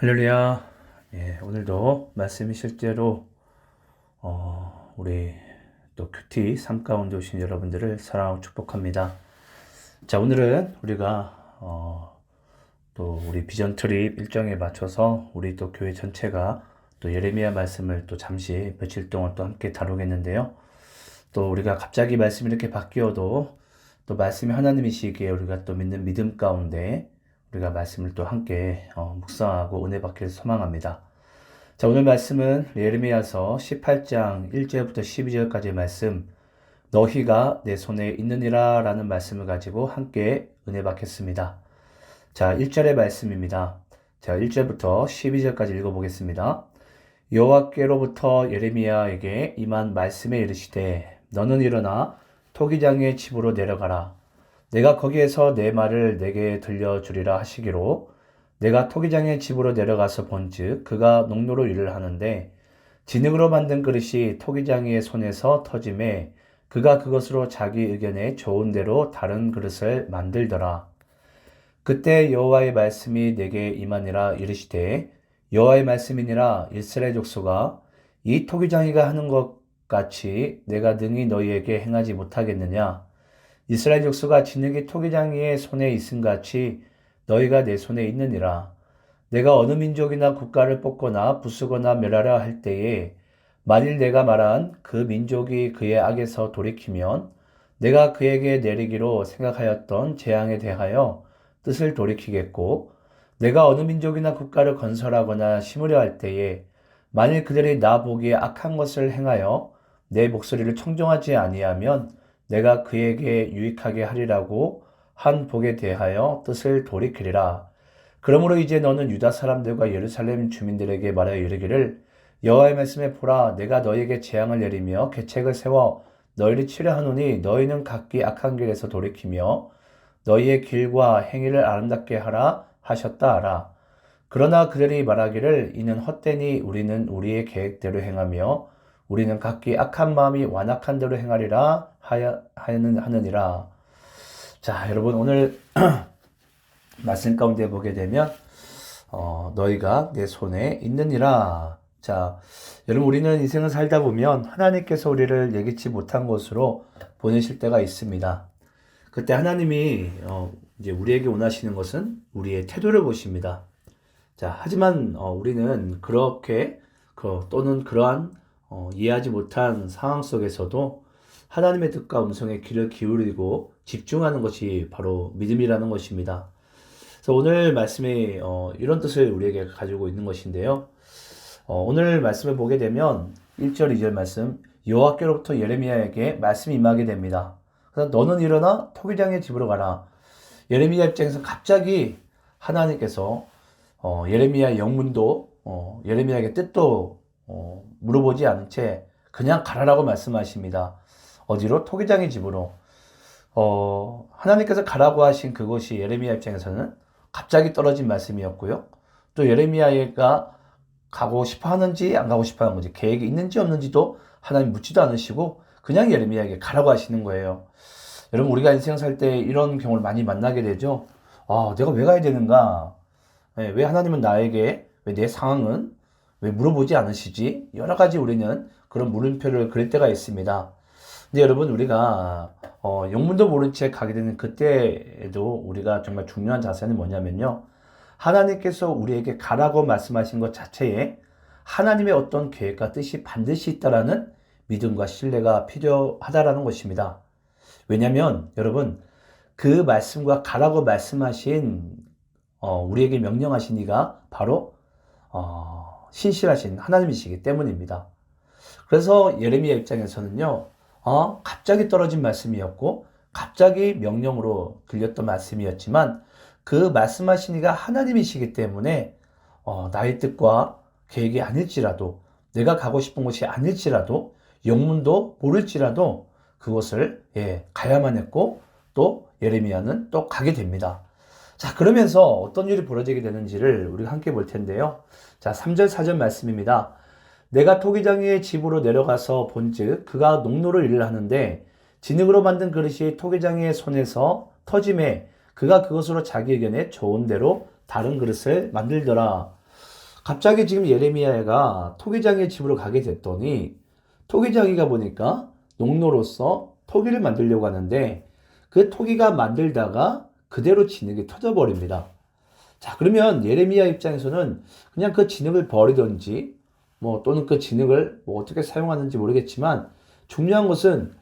할렐루야. 예, 오늘도 말씀이 실제로 우리 또 큐티 삶 가운데 오신 여러분들을 사랑하고 축복합니다. 자, 오늘은 우리가 또 우리 비전 트립 일정에 맞춰서 우리 또 교회 전체가 또 예레미야 말씀을 또 잠시 며칠 동안 또 함께 다루겠는데요. 또 우리가 갑자기 말씀이 이렇게 바뀌어도 또 말씀이 하나님이시기에 우리가 또 믿는 믿음 가운데 우리가 말씀을 또 함께 묵상하고 은혜 받기를 소망합니다. 자, 오늘 말씀은 예레미야서 18장 1절부터 12절까지의 말씀, 너희가 내 손에 있느니라 라는 말씀을 가지고 함께 은혜 받겠습니다. 자, 1절의 말씀입니다. 자, 1절부터 12절까지 읽어보겠습니다. 여호와께로부터 예레미야에게 임한 말씀에 이르시되 너는 일어나 토기장의 집으로 내려가라. 내가 거기에서 내 말을 내게 들려주리라 하시기로 내가 토기장의 집으로 내려가서 본즉 그가 농로로 일을 하는데 진흙으로 만든 그릇이 토기장의 손에서 터짐에 그가 그것으로 자기 의견에 좋은 대로 다른 그릇을 만들더라. 그때 여호와의 말씀이 내게 임하니라 이르시되 여호와의 말씀이니라 이스라엘 족속아 이 토기장이가 하는 것 같이 내가 능히 너희에게 행하지 못하겠느냐. 이스라엘 족속아 진흙이 토기장이의 손에 있음같이 너희가 내 손에 있느니라. 내가 어느 민족이나 국가를 뽑거나 부수거나 멸하려 할 때에 만일 내가 말한 그 민족이 그의 악에서 돌이키면 내가 그에게 내리기로 생각하였던 재앙에 대하여 뜻을 돌이키겠고 내가 어느 민족이나 국가를 건설하거나 심으려 할 때에 만일 그들이 나 보기에 악한 것을 행하여 내 목소리를 청종하지 아니하면 내가 그에게 유익하게 하리라고 한 복에 대하여 뜻을 돌이키리라. 그러므로 이제 너는 유다 사람들과 예루살렘 주민들에게 말하여 이르기를 여호와의 말씀에 보라 내가 너희에게 재앙을 내리며 계책을 세워 너희를 치려하노니 너희는 각기 악한 길에서 돌이키며 너희의 길과 행위를 아름답게 하라 하셨다 하라. 그러나 그들이 말하기를 이는 헛되니 우리는 우리의 계획대로 행하며 우리는 각기 악한 마음이 완악한 대로 행하리라 하느니라. 자, 여러분 오늘 말씀 가운데 보게 되면 너희가 내 손에 있느니라. 자, 여러분 우리는 인생을 살다 보면 하나님께서 우리를 예기치 못한 곳으로 보내실 때가 있습니다. 그때 하나님이 이제 우리에게 원하시는 것은 우리의 태도를 보십니다. 자, 하지만 우리는 그렇게 또는 그러한 이해하지 못한 상황 속에서도 하나님의 뜻과 음성에 귀를 기울이고 집중하는 것이 바로 믿음이라는 것입니다. 그래서 오늘 말씀이 이런 뜻을 우리에게 가지고 있는 것인데요. 오늘 말씀을 보게 되면 1절, 2절 말씀 여호와께로부터 예레미야에게 말씀이 임하게 됩니다. 그래서 너는 일어나 토기장의 집으로 가라. 예레미야 입장에서 갑자기 하나님께서 예레미야의 영문도 예레미야에게 뜻도 물어보지 않은 채 그냥 가라라고 말씀하십니다. 어디로? 토기장의 집으로. 하나님께서 가라고 하신 그곳이 예레미야 입장에서는 갑자기 떨어진 말씀이었고요. 또 예레미야가 가고 싶어 하는지 안 가고 싶어 하는 건지 계획이 있는지 없는지도 하나님 묻지도 않으시고 그냥 예레미야에게 가라고 하시는 거예요. 여러분 우리가 인생 살 때 이런 경우를 많이 만나게 되죠. 내가 왜 가야 되는가? 왜 하나님은 나에게 왜 내 상황은 왜 물어보지 않으시지? 여러 가지 우리는 그런 물음표를 그릴 때가 있습니다. 근데 여러분 우리가 영문도 모른 채 가게 되는 그때에도 우리가 정말 중요한 자세는 뭐냐면요. 하나님께서 우리에게 가라고 말씀하신 것 자체에 하나님의 어떤 계획과 뜻이 반드시 있다라는 믿음과 신뢰가 필요하다라는 것입니다. 왜냐하면 여러분 그 말씀과 가라고 말씀하신 우리에게 명령하신 이가 바로 신실하신 하나님이시기 때문입니다. 그래서 예레미야 입장에서는요, 갑자기 떨어진 말씀이었고, 갑자기 명령으로 들렸던 말씀이었지만, 그 말씀하신 이가 하나님이시기 때문에, 나의 뜻과 계획이 아닐지라도, 내가 가고 싶은 곳이 아닐지라도, 영문도 모를지라도, 그곳을, 가야만 했고, 또 예레미야는 또 가게 됩니다. 자, 그러면서 어떤 일이 벌어지게 되는지를 우리가 함께 볼 텐데요. 자, 3절, 4절 말씀입니다. 내가 토기장이의 집으로 내려가서 본즉 그가 농로로 일을 하는데 진흙으로 만든 그릇이 토기장이의 손에서 터짐에 그가 그것으로 자기 의견에 좋은 대로 다른 그릇을 만들더라. 갑자기 지금 예레미야가 토기장의 집으로 가게 됐더니 토기장이가 보니까 농노로서 토기를 만들려고 하는데 그 토기가 만들다가 그대로 진흙이 터져버립니다. 자, 그러면 예레미야 입장에서는 그냥 그 진흙을 버리든지 뭐 또는 그 진흙을 뭐 어떻게 사용하는지 모르겠지만 중요한 것은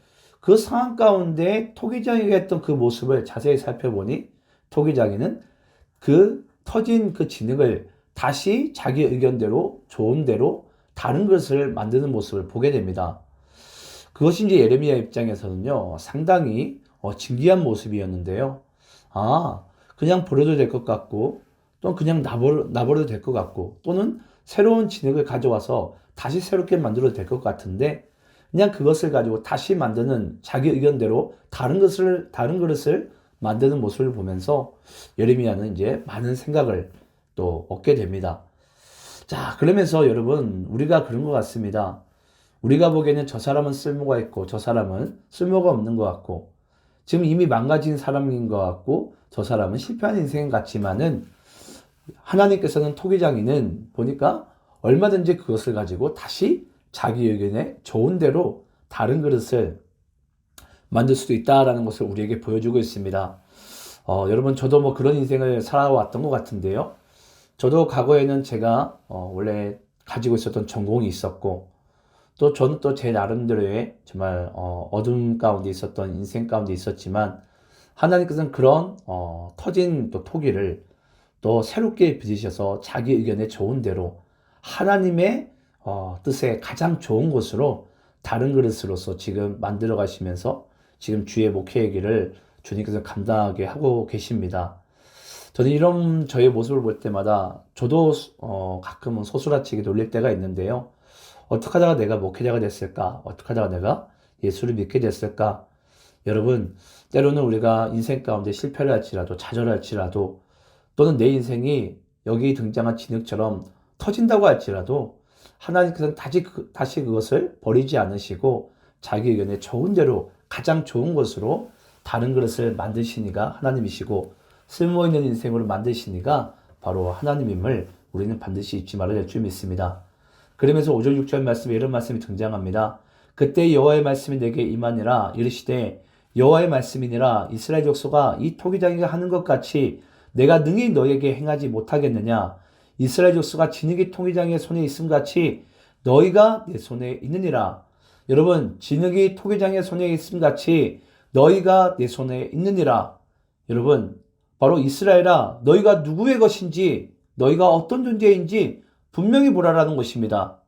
그 상황 가운데 토기장이가 했던 그 모습을 자세히 살펴보니 토기장이는 그 터진 그 진흙을 다시 자기 의견대로 좋은 대로 다른 것을 만드는 모습을 보게 됩니다. 그것이 이제 예레미야 입장에서는요 상당히 진기한 모습이었는데요. 아, 그냥 버려도 될 것 같고 또는 그냥 놔버려도 될 것 같고 또는 새로운 진흙을 가져와서 다시 새롭게 만들어도 될 것 같은데 그냥 그것을 가지고 다시 만드는 자기 의견대로 다른 그릇을 만드는 모습을 보면서 예레미야는 이제 많은 생각을 또 얻게 됩니다. 자, 그러면서 여러분 우리가 그런 것 같습니다. 우리가 보기에는 저 사람은 쓸모가 있고 저 사람은 쓸모가 없는 것 같고 지금 이미 망가진 사람인 것 같고 저 사람은 실패한 인생 같지만은 하나님께서는 토기장이는 보니까 얼마든지 그것을 가지고 다시 자기 의견에 좋은 대로 다른 그릇을 만들 수도 있다라는 것을 우리에게 보여주고 있습니다. 여러분 저도 뭐 그런 인생을 살아왔던 것 같은데요. 저도 과거에는 제가 원래 가지고 있었던 전공이 있었고 또 저는 또 제 나름대로의 정말 어둠 가운데 있었던 인생 가운데 있었지만 하나님께서는 그런 터진 또 토기를 또 새롭게 빚으셔서 자기 의견에 좋은 대로 하나님의 뜻에 가장 좋은 것으로 다른 그릇으로서 지금 만들어 가시면서 지금 주의 목회의 길을 주님께서 감당하게 하고 계십니다. 저는 이런 저의 모습을 볼 때마다 저도 가끔은 소스라치게 놀릴 때가 있는데요. 어떻게 하다가 내가 목회자가 됐을까? 어떻게 하다가 내가 예수를 믿게 됐을까? 여러분, 때로는 우리가 인생 가운데 실패를 할지라도 좌절할지라도 또는 내 인생이 여기 등장한 진흙처럼 터진다고 할지라도 하나님께서는 다시 그것을 버리지 않으시고 자기 의견에 좋은 대로 가장 좋은 것으로 다른 그릇을 만드시니가 하나님이시고 쓸모있는 인생으로 만드시니가 바로 하나님임을 우리는 반드시 잊지 말아야 될 줄 믿습니다. 그러면서 5절 6절 말씀에 이런 말씀이 등장합니다. 그때 여호와의 말씀이 내게 임하니라 이르시되 여호와의 말씀이니라 이스라엘 족속아 이 토기장이가 하는 것 같이 내가 능히 너에게 행하지 못하겠느냐 이스라엘 족속아 진흙이 토기장의 손에 있음 같이 너희가 내 손에 있느니라. 여러분 진흙이 토기장의 손에 있음 같이 너희가 내 손에 있느니라. 여러분 바로 이스라엘아 너희가 누구의 것인지 너희가 어떤 존재인지 분명히 보라라는 것입니다.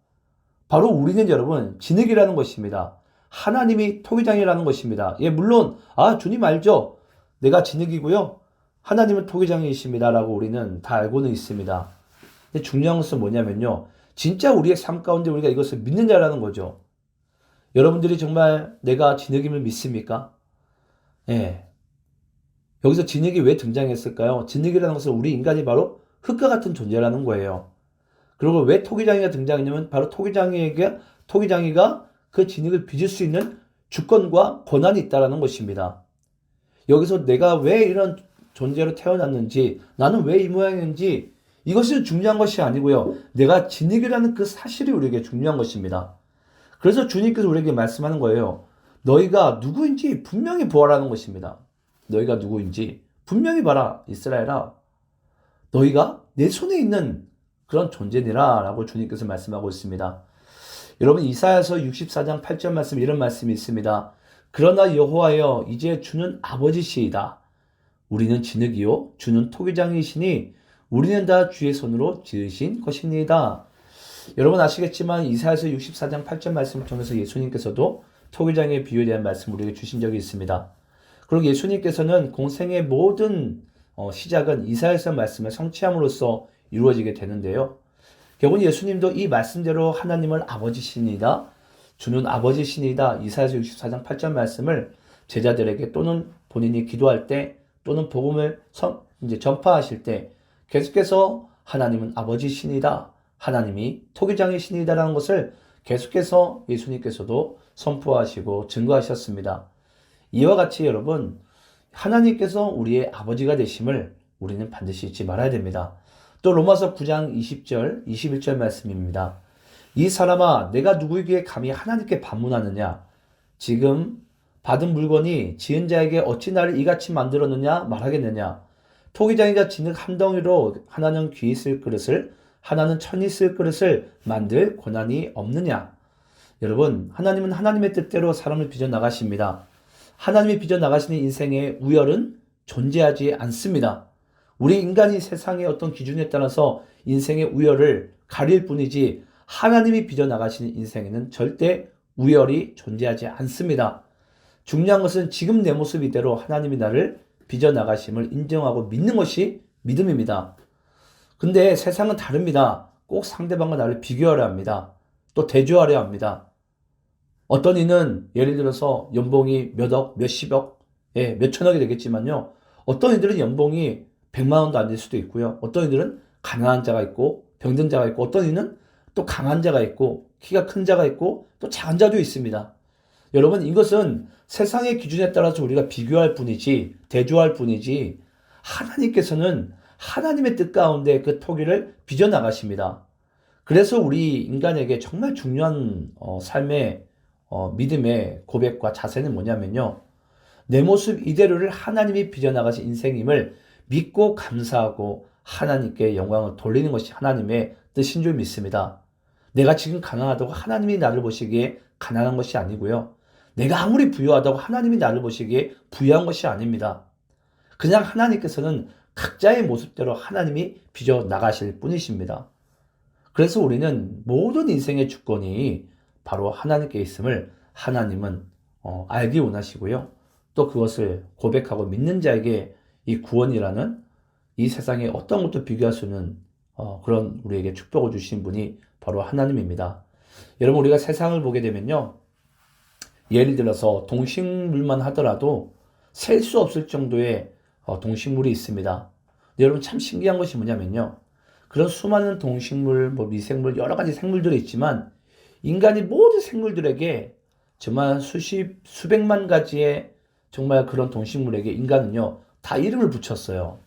바로 우리는 여러분 진흙이라는 것입니다. 하나님이 토기장이라는 것입니다. 예, 물론 주님 알죠? 내가 진흙이고요. 하나님은 토기장이십니다. 라고 우리는 다 알고는 있습니다. 근데 중요한 것은 뭐냐면요. 진짜 우리의 삶 가운데 우리가 이것을 믿느냐라는 거죠. 여러분들이 정말 내가 진흙임을 믿습니까? 예. 여기서 진흙이 왜 등장했을까요? 진흙이라는 것은 우리 인간이 바로 흙과 같은 존재라는 거예요. 그리고 왜 토기장이가 등장했냐면 바로 토기장이가 그 진흙을 빚을 수 있는 주권과 권한이 있다는 것입니다. 여기서 내가 왜 이런 존재로 태어났는지 나는 왜 이 모양인지 이것이 중요한 것이 아니고요. 내가 진흙이라는 그 사실이 우리에게 중요한 것입니다. 그래서 주님께서 우리에게 말씀하는 거예요. 너희가 누구인지 분명히 보아라는 것입니다. 너희가 누구인지 분명히 봐라. 이스라엘아 너희가 내 손에 있는 그런 존재니라 라고 주님께서 말씀하고 있습니다. 여러분 이사야서 64장 8절 말씀 이런 말씀이 있습니다. 그러나 여호와여 이제 주는 아버지시이다. 우리는 진흙이요 주는 토기장이시니 우리는 다 주의 손으로 지으신 것입니다. 여러분 아시겠지만 이사야서 64장 8절 말씀을 통해서 예수님께서도 토기장의 비유에 대한 말씀을 우리에게 주신 적이 있습니다. 그리고 예수님께서는 공생의 모든 시작은 이사야서 말씀을 성취함으로써 이루어지게 되는데요. 결국은 예수님도 이 말씀대로 하나님을 아버지시니다 주는 아버지시니다 이사야서 64장 8절 말씀을 제자들에게 또는 본인이 기도할 때 또는 복음을 이제 전파하실 때 계속해서 하나님은 아버지시니다 하나님이 토기장이시니다라는 것을 계속해서 예수님께서도 선포하시고 증거하셨습니다. 이와 같이 여러분 하나님께서 우리의 아버지가 되심을 우리는 반드시 잊지 말아야 됩니다. 또 로마서 9장 20절, 21절 말씀입니다. 이 사람아, 내가 누구에게 감히 하나님께 반문하느냐? 지금 받은 물건이 지은 자에게 어찌 나를 이같이 만들었느냐 말하겠느냐? 토기장이가 진흙 한 덩이로 하나는 귀 쓸 그릇을, 하나는 천이 쓸 그릇을 만들 권한이 없느냐? 여러분, 하나님은 하나님의 뜻대로 사람을 빚어나가십니다. 하나님이 빚어나가시는 인생의 우열은 존재하지 않습니다. 우리 인간이 세상의 어떤 기준에 따라서 인생의 우열을 가릴 뿐이지 하나님이 빚어나가시는 인생에는 절대 우열이 존재하지 않습니다. 중요한 것은 지금 내 모습 이대로 하나님이 나를 빚어나가심을 인정하고 믿는 것이 믿음입니다. 근데 세상은 다릅니다. 꼭 상대방과 나를 비교하려 합니다. 또 대조하려 합니다. 어떤 이는 예를 들어서 연봉이 몇억, 몇십억, 몇천억이 되겠지만요. 어떤 이들은 연봉이 100만 원도 안 될 수도 있고요. 어떤 이들은 가난한 자가 있고 병든 자가 있고 어떤 이는 또 강한 자가 있고 키가 큰 자가 있고 또 작은 자도 있습니다. 여러분, 이것은 세상의 기준에 따라서 우리가 비교할 뿐이지 대조할 뿐이지 하나님께서는 하나님의 뜻 가운데 그 토기를 빚어나가십니다. 그래서 우리 인간에게 정말 중요한 삶의 믿음의 고백과 자세는 뭐냐면요. 내 모습 이대로를 하나님이 빚어나가신 인생임을 믿고 감사하고 하나님께 영광을 돌리는 것이 하나님의 뜻인 줄 믿습니다. 내가 지금 가난하다고 하나님이 나를 보시기에 가난한 것이 아니고요. 내가 아무리 부유하다고 하나님이 나를 보시기에 부유한 것이 아닙니다. 그냥 하나님께서는 각자의 모습대로 하나님이 빚어나가실 뿐이십니다. 그래서 우리는 모든 인생의 주권이 바로 하나님께 있음을 하나님은 알기 원하시고요. 또 그것을 고백하고 믿는 자에게 이 구원이라는 이 세상에 어떤 것도 비교할 수 없는 그런 우리에게 축복을 주신 분이 바로 하나님입니다. 여러분, 우리가 세상을 보게 되면요. 예를 들어서 동식물만 하더라도 셀 수 없을 정도의 동식물이 있습니다. 여러분, 참 신기한 것이 뭐냐면요. 그런 수많은 동식물, 미생물, 여러 가지 생물들이 있지만 인간이 모든 생물들에게 정말 수백만 가지의 정말 그런 동식물에게 인간은요, 다 이름을 붙였어요.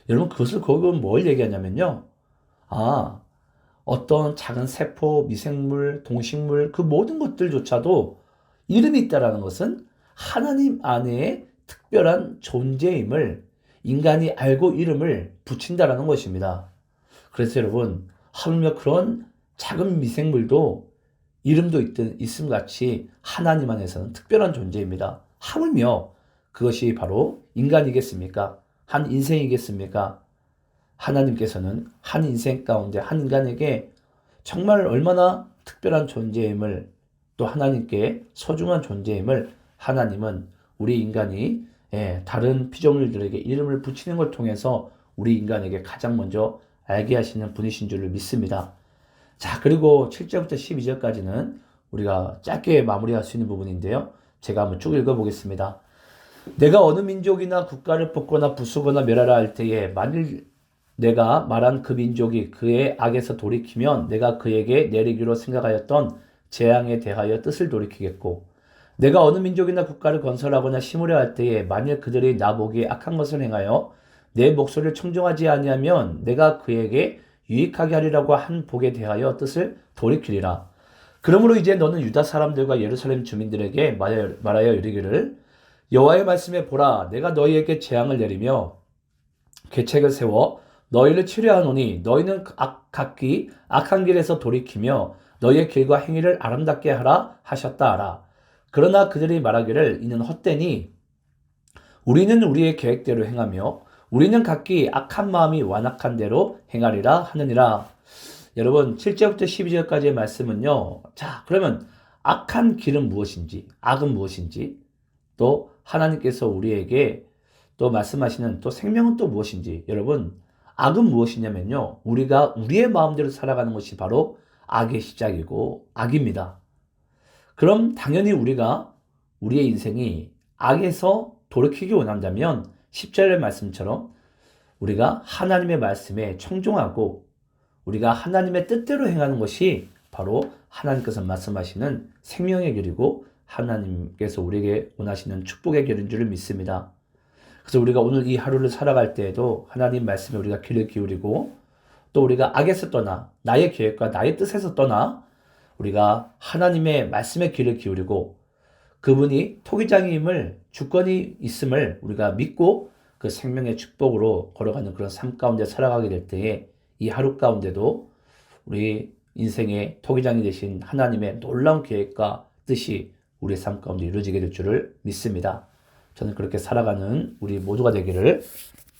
여러분, 그것을 거기서 뭘 얘기하냐면요. 어떤 작은 세포, 미생물, 동식물, 그 모든 것들조차도 이름이 있다라는 것은 하나님 안에 특별한 존재임을 인간이 알고 이름을 붙인다라는 것입니다. 그래서 여러분, 하물며 그런 작은 미생물도 이름도 있음 같이 하나님 안에서는 특별한 존재입니다. 하물며 그것이 바로 인간이겠습니까? 한 인생이겠습니까? 하나님께서는 한 인생 가운데 한 인간에게 정말 얼마나 특별한 존재임을 또 하나님께 소중한 존재임을 하나님은 우리 인간이 다른 피조물들에게 이름을 붙이는 걸 통해서 우리 인간에게 가장 먼저 알게 하시는 분이신 줄을 믿습니다. 자, 그리고 7절부터 12절까지는 우리가 짧게 마무리할 수 있는 부분인데요. 제가 한번 쭉 읽어보겠습니다. 내가 어느 민족이나 국가를 뽑거나 부수거나 멸하라 할 때에 만일 내가 말한 그 민족이 그의 악에서 돌이키면 내가 그에게 내리기로 생각하였던 재앙에 대하여 뜻을 돌이키겠고 내가 어느 민족이나 국가를 건설하거나 심으려 할 때에 만일 그들이 나보기에 악한 것을 행하여 내 목소리를 청종하지 아니하면 내가 그에게 유익하게 하리라고 한 복에 대하여 뜻을 돌이키리라. 그러므로 이제 너는 유다 사람들과 예루살렘 주민들에게 말하여 이르기를 여호와의 말씀에 보라, 내가 너희에게 재앙을 내리며 계책을 세워 너희를 치료하노니 너희는 각기 악한 길에서 돌이키며 너희의 길과 행위를 아름답게 하라 하셨다 하라. 그러나 그들이 말하기를 이는 헛되니 우리는 우리의 계획대로 행하며 우리는 각기 악한 마음이 완악한 대로 행하리라 하느니라. 여러분, 7절부터 12절까지의 말씀은요. 자, 그러면 악한 길은 무엇인지, 악은 무엇인지, 또 하나님께서 우리에게 또 말씀하시는 또 생명은 또 무엇인지, 여러분, 악은 무엇이냐면요. 우리가 우리의 마음대로 살아가는 것이 바로 악의 시작이고 악입니다. 그럼 당연히 우리가 우리의 인생이 악에서 돌이키기 원한다면 10절의 말씀처럼 우리가 하나님의 말씀에 청종하고 우리가 하나님의 뜻대로 행하는 것이 바로 하나님께서 말씀하시는 생명의 길이고 하나님께서 우리에게 원하시는 축복의 길인 줄을 믿습니다. 그래서 우리가 오늘 이 하루를 살아갈 때에도 하나님 말씀에 우리가 귀를 기울이고 또 우리가 악에서 떠나 나의 계획과 나의 뜻에서 떠나 우리가 하나님의 말씀에 귀를 기울이고 그분이 토기장임을 주권이 있음을 우리가 믿고 그 생명의 축복으로 걸어가는 그런 삶 가운데 살아가게 될 때에 이 하루 가운데도 우리 인생의 토기장이 되신 하나님의 놀라운 계획과 뜻이 우리의 삶 가운데 이루어지게 될 줄을 믿습니다. 저는 그렇게 살아가는 우리 모두가 되기를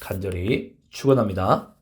간절히 축원합니다.